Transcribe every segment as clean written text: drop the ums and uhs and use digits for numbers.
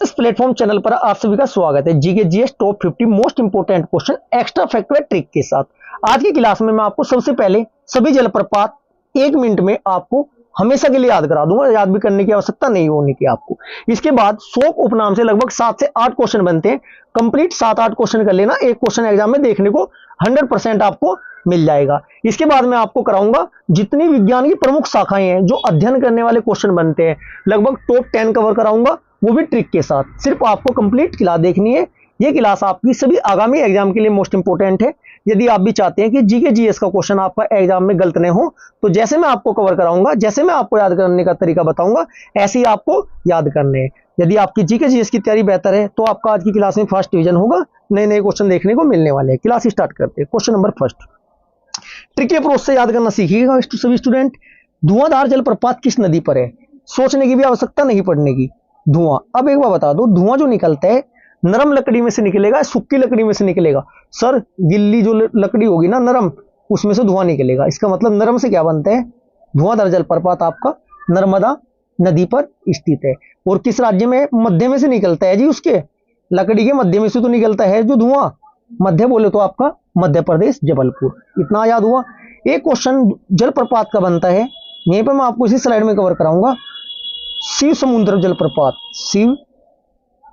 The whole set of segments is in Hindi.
इस प्लेटफॉर्म चैनल पर आप सभी का स्वागत है GK GS top 50 most important question extra fact व ट्रिक के साथ। आज की क्लास में मैं आपको सबसे पहले सभी जलप्रपात 1 मिनट में आपको हमेशा के लिए याद करा दूंगा, याद भी करने की आवश्यकता नहीं होने की आपको। इसके बाद शोक उपनाम से लगभग 7 से 8 क्वेश्चन बनते हैं, कंप्लीट 7-8 क्वेश्चन कर लेना, एक क्वेश्चन एग्जाम में देखने को 100% आपको मिल जाएगा। इसके बाद मैं आपको कराऊंगा जितनी विज्ञान की प्रमुख शाखाएं हैं जो अध्ययन करने वाले क्वेश्चन बनते हैं, लगभग टॉप 10 कवर कराऊंगा, वो भी ट्रिक के साथ। सिर्फ आपको कंप्लीट क्लास देखनी है। ये क्लास आपकी सभी आगामी एग्जाम के लिए मोस्ट इंपोर्टेंट है। यदि आप भी चाहते हैं कि जीके जीएस का क्वेश्चन आपका एग्जाम में गलत नहीं हो, तो जैसे मैं आपको कवर कराऊंगा, जैसे मैं आपको याद करने का तरीका बताऊंगा, ऐसे ही आपको याद करने हैं। यदि आपकी जीके जीएस की तैयारी बेहतर है तो आपका आज की क्लास में फर्स्ट डिवीजन होगा, नए नए क्वेश्चन देखने को मिलने वाले हैं। क्लास स्टार्ट करते हैं। Question number first, tricky approach से याद करना सीखिएगा सभी स्टूडेंट। धुआंधार जलप्रपात किस नदी पर है? सोचने की भी आवश्यकता नहीं पड़ने की। धुआं, अब एक बार बता दो, धुआं जो निकलता है नरम लकड़ी में से निकलेगा, सूखी लकड़ी में से निकलेगा? सर गिल्ली जो लकड़ी होगी ना नरम, उसमें से धुआं निकलेगा। इसका मतलब नरम से क्या बनता है? धुआंधार जलप्रपात आपका नर्मदा नदी पर स्थित है। और किस राज्य में? मध्य में से निकलता है जी, उसके लकड़ी के मध्य में से तो निकलता है जो धुआं। मध्य बोले तो आपका मध्य प्रदेश, जबलपुर। इतना याद हुआ। एक क्वेश्चन जलप्रपात का बनता है, यहीं पर मैं आपको इसी स्लाइड में कवर कराऊंगा। शिव समुद्र जलप्रपात, शिव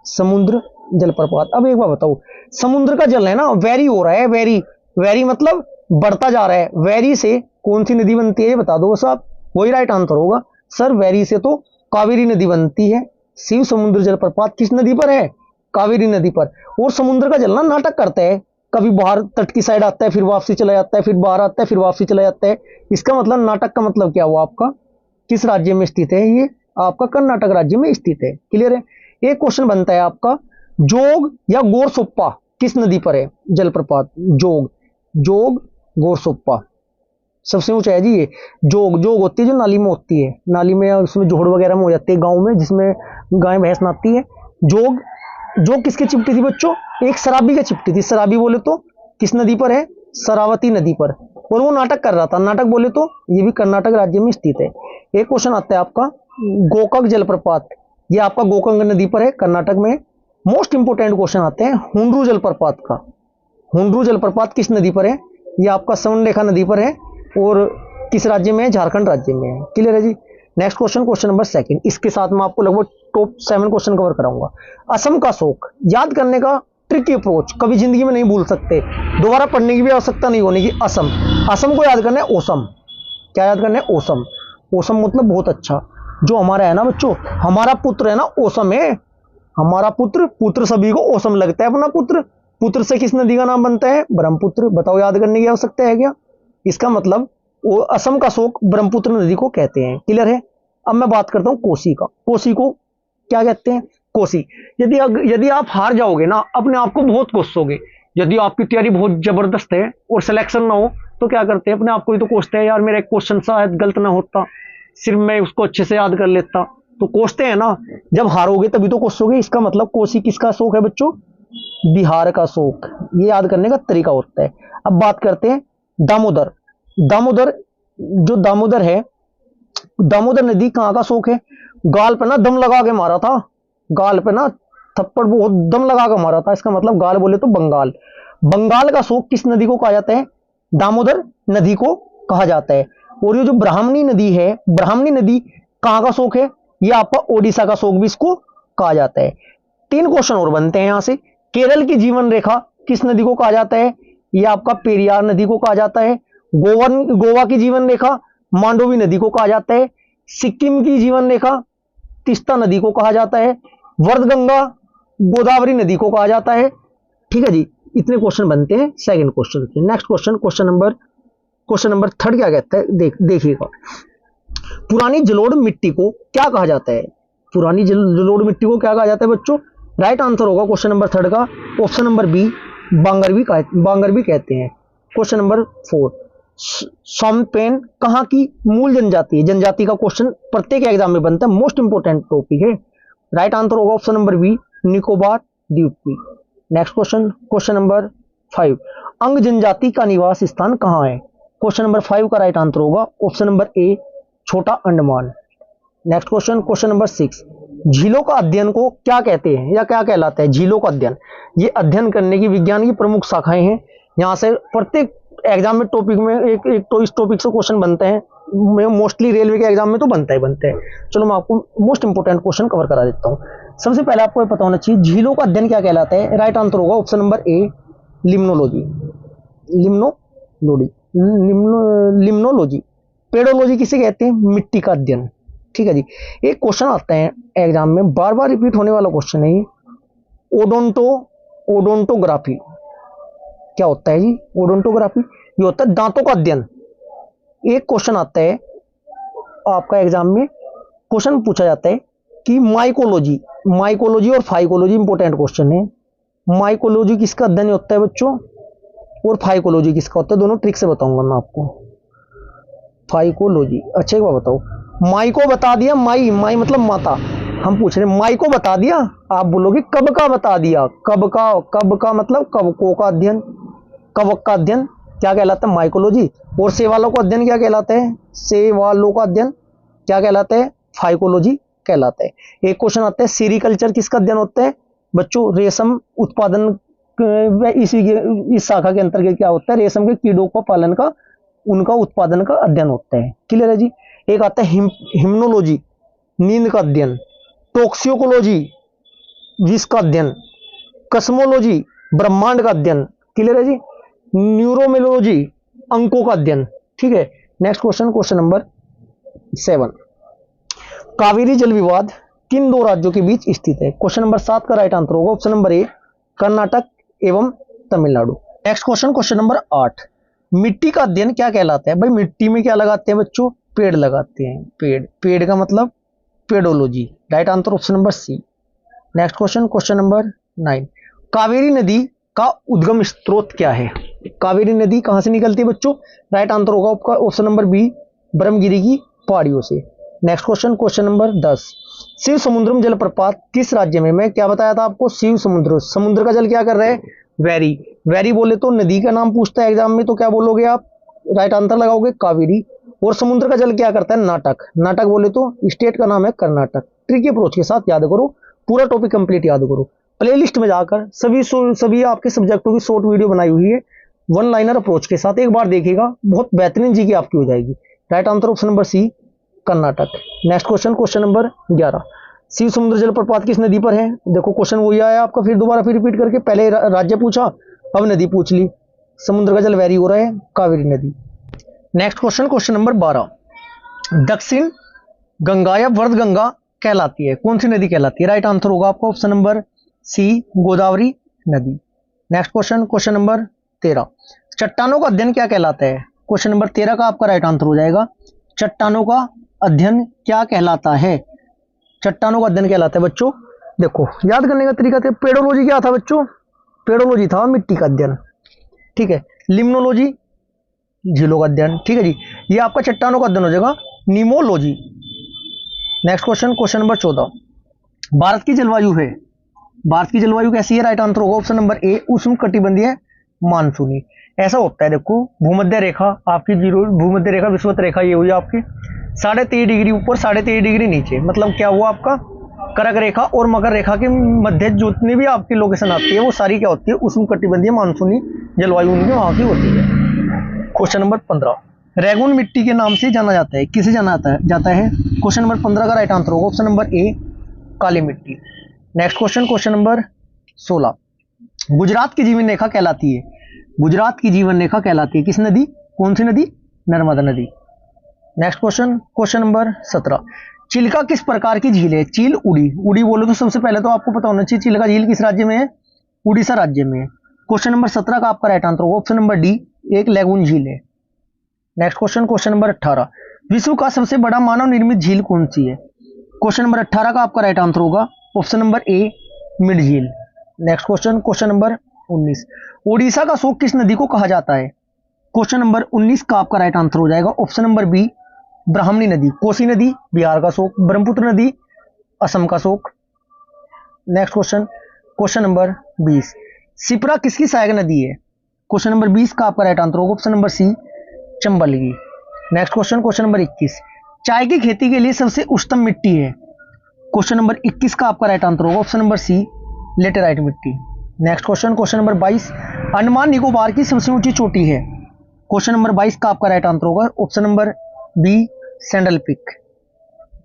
समुद्र जलप्रपात। अब एक बार बताओ, समुद्र का जल है ना, वेरी हो रहा है, वेरी वेरी मतलब बढ़ता जा रहा है। वेरी से कौन सी नदी बनती है ये बता दो साहब, वही राइट आंसर होगा। सर वेरी से तो कावेरी नदी बनती है। शिव समुद्र जलप्रपात किस नदी पर है? कावेरी नदी पर। और समुद्र का जल ना नाटक करता है, कभी बाहर तट की साइड आता है, फिर वापसी चला जाता है, फिर बाहर आता है, फिर वापसी चला जाता है। इसका मतलब नाटक का मतलब क्या हुआ आपका? किस राज्य में स्थित है ये? आपका कर्नाटक राज्य में स्थित है। क्लियर है। एक क्वेश्चन बनता है आपका, जोग या गोरसोप्पा किस नदी पर है जलप्रपात? जोग, जोग गोरसोप्पा सबसे ऊंचा है जी ये। जोग, जोग होती है जो नाली में होती है, नाली में उसमें जोड़ वगैरह में हो जाती है, गांव में जिसमें गाय भैंस नहाती है। जोग, जोग किसके चिपटी थी बच्चों? एक शराबी का चिपटी थी। शराबी बोले तो किस नदी पर है? शरावती नदी पर। और वो नाटक कर रहा था, नाटक बोले तो ये भी कर्नाटक राज्य में स्थित है। एक क्वेश्चन आता है आपका, गोकाक जलप्रपात, ये आपका गोकाक नदी पर है, कर्नाटक में। मोस्ट इंपोर्टेंट क्वेश्चन आते हैं हुंड्रू जलप्रपात का। हुंड्रू जलप्रपात किस नदी पर है? ये आपका स्वर्णरेखा नदी पर है। और किस राज्य में है? झारखंड राज्य में है। क्लियर है जी। Next question, question number 2। इसके साथ मैं आपको लगभग टॉप 7 क्वेश्चन कवर कराऊंगा। असम का शोक, याद करने का ट्रिकी अप्रोच, कभी जिंदगी में नहीं भूल सकते, दोबारा पढ़ने की भी आवश्यकता नहीं होने की। असम, असम को याद करना है ओसम। क्या याद करना है? ओसम। ओसम मतलब बहुत अच्छा। जो हमारा है ना बच्चों, हमारा पुत्र है ना ओसम है। हमारा पुत्र, पुत्र सभी को ओसम लगता है अपना पुत्र। पुत्र से किस नदी का नाम बनता है? ब्रह्मपुत्र। बताओ याद करने की आवश्यकता है क्या? इसका मतलब वो असम का शोक ब्रह्मपुत्र नदी को कहते हैं। क्लियर है। अब मैं बात करता हूं कोसी का। कोसी को क्या कहते हैं? कोसी। यदि आप हार जाओगे ना, अपने आप को बहुत कोसोगे। यदि आपकी तैयारी बहुत जबरदस्त है और सिलेक्शन ना हो तो क्या करते हैं? अपने आप को ही तो कोसते हैं, यार मेरा एक क्वेश्चन शायद गलत ना होता, सिर्फ मैं उसको अच्छे से याद कर लेता। तो कोसते हैं ना। जब हारोगे तभी तो कोसोगे। इसका मतलब कोसी किसका शोक है बच्चों? बिहार का शोक। ये याद करने का तरीका होता है। अब बात करते हैं दामोदर। दामोदर, जो दामोदर है, दामोदर नदी कहां का शोक है? गाल पे ना दम लगा के मारा था, गाल पे ना थप्पड़ बहुत दम लगा के मारा था। इसका मतलब गाल बोले तो बंगाल। बंगाल का शोक किस नदी को कहा जाता है? दामोदर नदी को कहा जाता है। और ये जो ब्राह्मणी नदी है, ब्राह्मणी नदी कहां का शोक है? ये आपका ओडिशा का शोक भी इसको कहा जाता है। 3 क्वेश्चन और बनते हैं यहां से। केरल की जीवन रेखा किस नदी को कहा जाता है? ये आपका पेरियार नदी को कहा जाता है। गोवा की जीवन रेखा मांडोवी नदी को कहा जाता है। सिक्किम की जीवन रेखा तीस्ता नदी को कहा जाता है। वर्धगंगा गोदावरी नदी को कहा जाता है। ठीक है जी। इतने क्वेश्चन बनते हैं सेकंड क्वेश्चन के। नेक्स्ट क्वेश्चन, क्वेश्चन नंबर 3 क्या कहता है? देखिएगा। पुरानी जलोढ़ मिट्टी को क्या कहा जाता है? पुरानी जलोढ़ मिट्टी को क्या कहा जाता है बच्चों? राइट आंसर होगा क्वेश्चन नंबर 3 का ऑप्शन नंबर बी, बांगर भी कहते हैं। क्वेश्चन नंबर 4, सोमपेन कहां की मूल जनजाति है? जनजाति का क्वेश्चन प्रत्येक एग्जाम में बनता है, मोस्ट इंपोर्टेंट टॉपिक है। राइट आंसर होगा ऑप्शन नंबर बी, निकोबार द्वीप। नेक्स्ट क्वेश्चन, क्वेश्चन नंबर 5, अंग जनजाति का निवास स्थान कहां है? क्वेश्चन नंबर 5 का राइट आंसर होगा ऑप्शन नंबर ए, छोटा Andaman. Next question, question number 6, झीलों का अध्ययन को क्या कहते हैं या क्या कहलाता है? झीलों का अध्ययन, ये अध्ययन करने की विज्ञान की प्रमुख शाखाएं हैं। यहाँ से प्रत्येक एग्जाम में टॉपिक में एक एक तो इस टॉपिक से क्वेश्चन बनते हैं, मोस्टली रेलवे के एग्जाम में तो बनते हैं। चलो मैं आपको मोस्ट इंपोर्टेंट क्वेश्चन कवर करा देता हूँ। सबसे पहले आपको पता होना चाहिए झीलों का अध्ययन क्या कहलाता है। राइट आंसर होगा ऑप्शन नंबर ए, लिम्नोलॉजी। लिम्नोलॉजी। पेडोलॉजी किसे कहते हैं? मिट्टी का अध्ययन। ठीक है जी। एक क्वेश्चन आता है एग्जाम में, बार बार रिपीट होने वाला क्वेश्चन है, ओडोंटोग्राफी क्या होता है जी? ओडोंटोग्राफी ये होता है दांतों का अध्ययन। एक क्वेश्चन आता है आपका एग्जाम में, क्वेश्चन पूछा जाता है कि माइकोलॉजी और फाइकोलॉजी इंपॉर्टेंट क्वेश्चन है। माइकोलॉजी किसका अध्ययन होता है बच्चों, और फाइकोलॉजी किसका होता है? दोनों ट्रिक से बताऊंगा मैं आपको। फाइकोलॉजी, अच्छा एक बार बताओ, माई को बता दिया, माई मतलब माता, हम पूछ रहे माई को बता दिया, आप बोलोगे कब का बता दिया? कब का मतलब कवकों का अध्ययन, कवक का अध्ययन क्या कहलाता है? माइकोलॉजी। और सेवालों का अध्ययन क्या कहलाता है? सेवालों का अध्ययन क्या कहलाता है? फाइकोलॉजी कहलाता है। एक क्वेश्चन आता है सेरिकल्चर किसका अध्ययन होता है बच्चों? रेशम उत्पादन। इस शाखा के अंतर्गत क्या होता है? रेशम के कीड़ों का पालन का, उनका उत्पादन का अध्ययन होता है। क्लियर है जी। एक आता है हिम्नोलॉजी, नींद का अध्ययन। टॉक्सिकोलॉजी, विष का अध्ययन। कस्मोलॉजी, ब्रह्मांड का अध्ययन। क्लियर है जी। न्यूरोमेलॉजी, अंकों का अध्ययन। ठीक है। नेक्स्ट क्वेश्चन नंबर 7, कावेरी जल विवाद किन दो राज्यों के बीच स्थित है? क्वेश्चन नंबर 7 का राइट आंसर होगा ऑप्शन नंबर ए, कर्नाटक एवं तमिलनाडु। नेक्स्ट क्वेश्चन नंबर 8, मिट्टी का अध्ययन क्या कहलाता है? भाई मिट्टी में क्या लगाते हैं बच्चों? पेड़ लगाते हैं। पेड़ का मतलब pedology. Right answer option number C. Next question number 9, Kaveri नदी का उद्गम स्रोत क्या है? कावेरी नदी कहां से निकलती है बच्चों? राइट आंसर होगा आपका ऑप्शन नंबर बी, ब्रह्मगिरी की पहाड़ियों से। नेक्स्ट क्वेश्चन नंबर 10, शिव समुद्रम जलप्रपात किस राज्य में? मैं क्या बताया था आपको? शिव समुद्र का जल क्या कर रहा है? वेरी बोले तो नदी का नाम पूछता है एग्जाम में, तो क्या बोलोगे आप? राइट आंसर लगाओगे कावेरी। और समुद्र का जल क्या करता है? नाटक बोले तो स्टेट का नाम है कर्नाटक। ट्रिकी अप्रोच के साथ याद करो, पूरा टॉपिक कंप्लीट याद करो। प्लेलिस्ट में जाकर सभी आपके सब्जेक्टों की शॉर्ट वीडियो बनाई हुई है, वन लाइनर अप्रोच के साथ, एक बार देखिएगा, बहुत बेहतरीन जी की आपकी हो जाएगी। Right answer option number C, Karnataka. Next question number 11, Shiva Samudra जलप्रपात किस नदी पर है? देखो क्वेश्चन वही आया आपका, फिर दोबारा फिर रिपीट करके, पहले राज्य पूछा, अब नदी पूछ ली। समुद्र का जल वेरी हो रहा है, कावेरी नदी। नेक्स्ट क्वेश्चन नंबर 12, दक्षिण गंगा या वर्ध गंगा कहलाती है, कौन सी नदी कहलाती है? राइट आंसर होगा आपका ऑप्शन नंबर सी, गोदावरी नदी। नेक्स्ट क्वेश्चन नंबर 13, चट्टानों का अध्ययन क्या कहलाता है? क्वेश्चन नंबर 13 का आपका राइट आंसर हो जाएगा, चट्टानों का अध्ययन क्या कहलाता है? चट्टानों का अध्ययन कहलाता है बच्चों, देखो याद करने का तरीका था, पेडोलॉजी क्या था बच्चों? पेडोलॉजी था मिट्टी का अध्ययन। ठीक है। लिम्नोलॉजी, झीलों का अध्ययन। ठीक है जी। ये आपका चट्टानों का अध्ययन हो जाएगा, निमोलॉजी। नेक्स्ट क्वेश्चन नंबर 14, भारत की जलवायु है, भारत की जलवायु कैसी है? राइट आंसर होगा ऑप्शन नंबर ए, उष्ण कटिबंधीय मानसूनी। ऐसा होता है देखो, भूमध्य रेखा आपकी जीरो, भूमध्य रेखा विषुवत रेखा ये हुई आपकी 23.5 डिग्री ऊपर 23.5 डिग्री नीचे, मतलब क्या हुआ आपका? कर्क रेखा और मकर रेखा के मध्य जितनी भी आपकी लोकेशन आती है वो सारी क्या होती है? उष्ण कटिबंधीय मानसूनी जलवायु उनकी वहां की होती है। क्वेश्चन नंबर 15, रैगून मिट्टी के नाम से जाना जाता है, किसे जाना जाता है? क्वेश्चन नंबर 15 का राइट आंसर होगा ऑप्शन नंबर ए, काली मिट्टी। नेक्स्ट क्वेश्चन नंबर 16, गुजरात की जीवन रेखा कहलाती है, गुजरात की जीवन रेखा कहलाती है किस नदी? कौन सी नदी? नर्मदा नदी। नेक्स्ट क्वेश्चन नंबर 17, चिल्का किस प्रकार की झील है? चील उड़ी बोलो तो सबसे पहले तो आपको पता होना चाहिए चिल्का झील किस राज्य में है? उड़ीसा राज्य में है। क्वेश्चन नंबर 17 का आपका राइट आंसर होगा ऑप्शन नंबर डी, एक लैगून झील है। नेक्स्ट क्वेश्चन नंबर 18, विश्व का सबसे बड़ा मानव निर्मित झील कौन सी है? क्वेश्चन नंबर 18 का आपका राइट आंसर होगा ऑप्शन नंबर ए, मिड झील। नेक्स्ट क्वेश्चन नंबर 19, ओडिशा का शोक किस नदी को कहा जाता है? क्वेश्चन नंबर 19 का आपका राइट आंसर हो जाएगा ऑप्शन नंबर बी, ब्राह्मणी नदी। कोसी नदी बिहार का शोक, ब्रह्मपुत्र नदी असम का शोक। नेक्स्ट क्वेश्चन नंबर 20, शिप्रा किसकी सहायक नदी है? क्वेश्चन नंबर 20 का आपका राइट आंसर होगा ऑप्शन नंबर सी, चंबल की। नेक्स्ट क्वेश्चन नंबर 21, चाय की खेती के लिए सबसे उच्चतम मिट्टी है? क्वेश्चन नंबर 21 का आपका राइट आंसर होगा ऑप्शन नंबर सी, लेटेराइट मिट्टी। Next question, question number 22, Andaman Nicobar की सबसे ऊंची चोटी है। क्वेश्चन नंबर 22 का आपका राइट आंसर होगा option number B, sandal peak.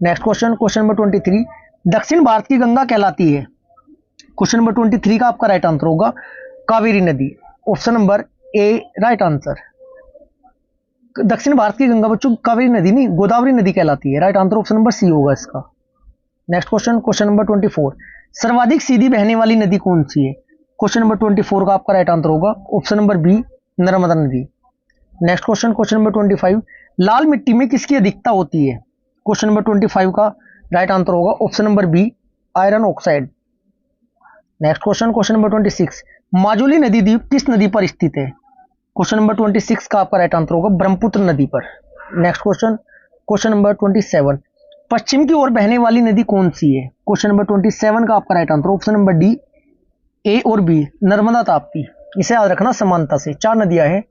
Next question, question number 23, दक्षिण भारत की गंगा कहलाती है। क्वेश्चन नंबर 23 का आपका राइट आंसर होगा कावेरी नदी, ऑप्शन नंबर ए राइट आंसर। दक्षिण भारत की गंगा बच्चों कावेरी नदी नहीं, गोदावरी नदी कहलाती है। Right answer option number C होगा इसका। नेक्स्ट क्वेश्चन, क्वेश्चन नंबर 24, सर्वाधिक सीधी बहने वाली नदी कौन सी है। क्वेश्चन नंबर 24 का आपका राइट आंसर होगा ऑप्शन नंबर बी, नर्मदा नदी। नेक्स्ट क्वेश्चन, क्वेश्चन नंबर 25, लाल मिट्टी में किसकी अधिकता होती है। क्वेश्चन नंबर 25 का राइट आंसर होगा option number B, iron oxide. Next question, question number 26, Majuli नदी द्वीप किस नदी पर स्थित है। क्वेश्चन नंबर 26 का आपका राइट आंसर होगा ब्रह्मपुत्र नदी पर। नेक्स्ट क्वेश्चन, क्वेश्चन नंबर 27, पश्चिम की ओर बहने वाली नदी कौन सी है। क्वेश्चन नंबर 27 का आपका right answer option number D, A और बी, नर्मदा ताप्ती। इसे याद रखना समानता से, 4 नदियां हैं,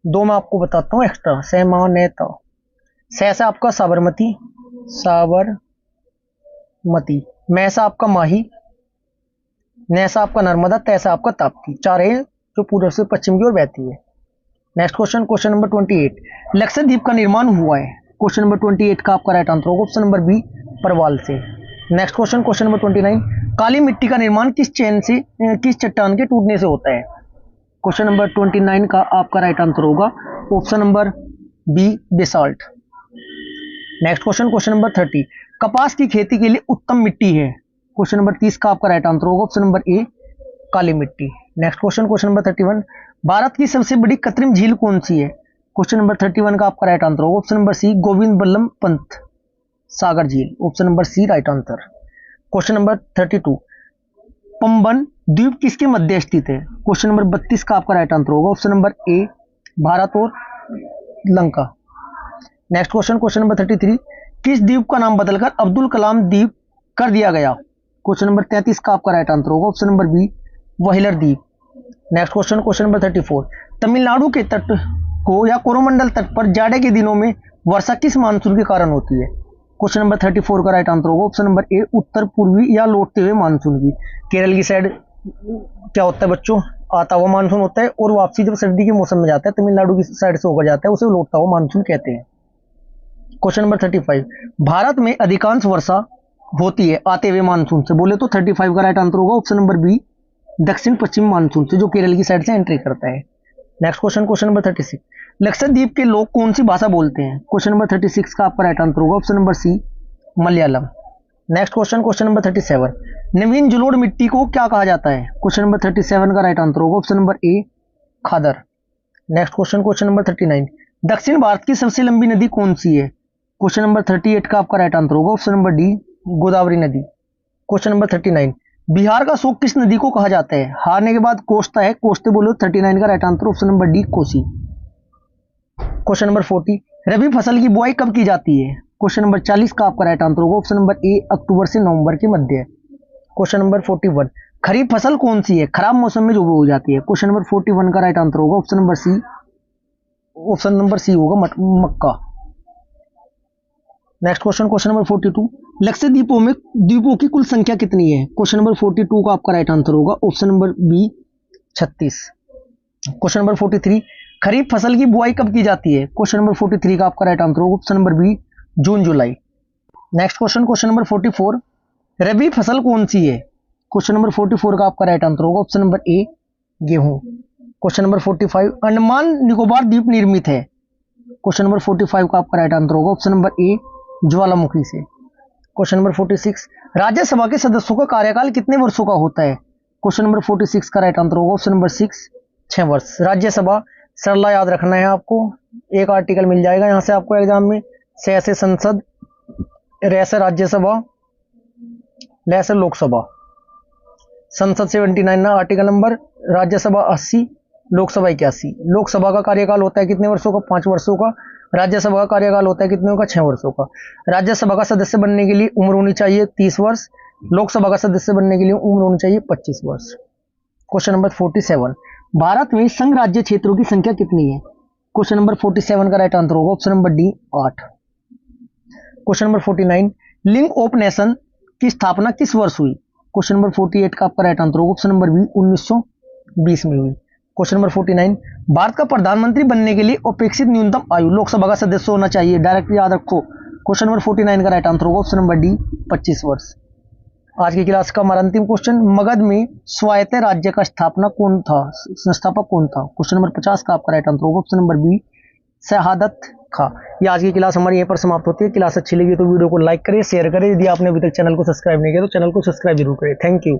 2 मैं आपको बताता हूं एक्स्ट्रा। समानता से आपका साबरमती, साबरमती, मैसा आपका माही, नैसा आपका नर्मदा, तैसा आपका ताप्ती। 4 है जो पूर्व से पश्चिम की ओर बहती है। Next question, question number 28, Lakshadweep का निर्माण हुआ है। क्वेश्चन नंबर 28 का आपका राइट आंसर होगा ऑप्शन नंबर बी, परवाल से। नेक्स्ट क्वेश्चन, क्वेश्चन नंबर 29, काली मिट्टी का निर्माण किस चेन से, किस चट्टान के टूटने से होता है। क्वेश्चन नंबर 29 का आपका राइट आंसर होगा option number B, basalt. Next question, question number 30, कपास की खेती के लिए उत्तम मिट्टी है। क्वेश्चन नंबर 30 का आपका राइट आंसर होगा ऑप्शन नंबर ए, काली मिट्टी। Next question, question number 31, Bharat की सबसे बड़ी कृत्रिम झील कौन सी है। क्वेश्चन नंबर 31 का आपका राइट आंसर होगा option number C, Govind Ballabh Pant Sagar झील, option number C right answer. Question number 32, Pamban द्वीप किसके मध्य स्थित है। क्वेश्चन नंबर 32 का आपका राइट आंसर होगा ऑप्शन नंबर ए, भारत और Lanka. Next question, question number 33, किस द्वीप का नाम बदलकर अब्दुल कलाम द्वीप कर दिया गया। क्वेश्चन नंबर 33 का आपका राइट आंसर होगा ऑप्शन नंबर बी, व्हीलर द्वीप। Next question, question number 34, Tamil Nadu के तट को या कोरोमंडल तट पर जाड़े के दिनों में वर्षा किस मानसून के कारण होती है। क्वेश्चन नंबर 34 का राइट आंसर होगा ऑप्शन नंबर ए, उत्तर पूर्वी या लौटते हुए मानसून की। केरल की साइड क्या होता है बच्चों, आता हुआ मानसून होता है, और वापसी जब सर्दी के मौसम में जाता है तमिलनाडु की साइड से होकर जाता है, उसे लौटता हुआ मानसून कहते हैं। क्वेश्चन नंबर 35, भारत में अधिकांश वर्षा होती है आते हुए मानसून से। बोले तो 35 का राइट आंसर होगा ऑप्शन नंबर बी, दक्षिण पश्चिम मानसून से, जो केरल की साइड से एंट्री करता है। Next question, question number 36, Lakshadweep के लोग कौन सी भाषा बोलते हैं। क्वेश्चन नंबर 36 का आपका राइट आंसर होगा option number C, Malayalam. Next question, question number 37, नवीन जलोढ़ मिट्टी को क्या कहा जाता है। क्वेश्चन नंबर 37 का राइट आंसर होगा ऑप्शन नंबर ए, खादर। नेक्स्ट क्वेश्चन, क्वेश्चन नंबर 39, दक्षिण भारत की सबसे लंबी नदी कौन सी है। क्वेश्चन नंबर 38 का आपका राइट आंसर होगा ऑप्शन नंबर डी, गोदावरी नदी। क्वेश्चन नंबर 39, बिहार का शोक किस नदी को कहा जाता है। हारने के बाद कोस्ता है, कोस्ते बोलो। 39 का right answer option number D, Kosi. Question number 40, रबी फसल की बुआई कब की जाती है। क्वेश्चन नंबर 40 का आपका राइट आंसर होगा ऑप्शन नंबर ए, अक्टूबर से नवंबर के मध्य। क्वेश्चन नंबर 41, खरीफ फसल कौन सी है, खराब मौसम में जो हो जाती है। क्वेश्चन नंबर 41 का राइट आंसर होगा option number C, option number C होगा मक्का। नेक्स्ट क्वेश्चन, क्वेश्चन नंबर 42, लक्षद्वीपों में द्वीपों की कुल संख्या कितनी है। क्वेश्चन नंबर 42 का आपका राइट आंसर होगा option number B, 36। Question number 43, खरीफ फसल की बुआई कब की जाती है। क्वेश्चन नंबर 43 का आपका राइट आंसर होगा ऑप्शन नंबर बी, जून जुलाई। नेक्स्ट क्वेश्चन, क्वेश्चन नंबर 44, रबी फसल कौन सी है। क्वेश्चन नंबर 44 का आपका राइट आंसर होगा ऑप्शन नंबर ए, गेहूं। क्वेश्चन नंबर 45, अंडमान निकोबार द्वीप निर्मित है। क्वेश्चन नंबर 45 का आपका राइट आंसर होगा ऑप्शन नंबर ए, ज्वालामुखी से। क्वेश्चन नंबर 46, राज्यसभा के सदस्यों का कार्यकाल कितने वर्षों का होता है। क्वेश्चन नंबर 46 का राइट आंसर होगा ऑप्शन नंबर 6 वर्ष। राज्यसभा सरला याद रखना है आपको, एक आर्टिकल मिल जाएगा यहां से आपको एग्जाम में। से संसद, रे से राज्यसभा, ले से लोकसभा। संसद 79 आर्टिकल नंबर, राज्यसभा 80, लोकसभा 81। लोकसभा का कार्यकाल होता है कितने वर्षों का, 5 वर्षों का। राज्यसभा का कार्यकाल होता है कितने का, 6 वर्षों का। राज्यसभा का सदस्य बनने के लिए उम्र होनी चाहिए 30 वर्ष, लोकसभा का सदस्य बनने के लिए उम्र होनी चाहिए 25 वर्ष। क्वेश्चन नंबर 47, भारत में संघ राज्य क्षेत्रों की संख्या कितनी है। क्वेश्चन नंबर 47 का राइट आंसर होगा option number D, 8। Question number 49, league of nation की स्थापना किस वर्ष हुई? क्वेश्चन नंबर 48 का आपका राइट आंसर होगा ऑप्शन नंबर बी 1920 में हुई। क्वेश्चन नंबर 49, भारत का प्रधानमंत्री बनने के लिए अपेक्षित न्यूनतम आयु लोकसभा का सदस्य होना चाहिए, डायरेक्ट याद रखो। क्वेश्चन नंबर 49 का राइट आंसर होगा ऑप्शन नंबर डी 25 वर्ष। आज की क्लास का हमारा अंतिम क्वेश्चन, मगध में स्वायत्त राज्य का स्थापना कौन था, संस्थापक कौन था? क्वेश्चन नंबर 50 का आपका राइट आंसर होगा ऑप्शन नंबर बी शहादत खां। ये आज की क्लास हमारी यहीं पर समाप्त होती है। क्लास अच्छी लगी तो वीडियो को लाइक करिए, शेयर करिए। यदि आपने अभी तक चैनल को सब्सक्राइब नहीं किया तो चैनल को सब्सक्राइब जरूर करिए। Thank you.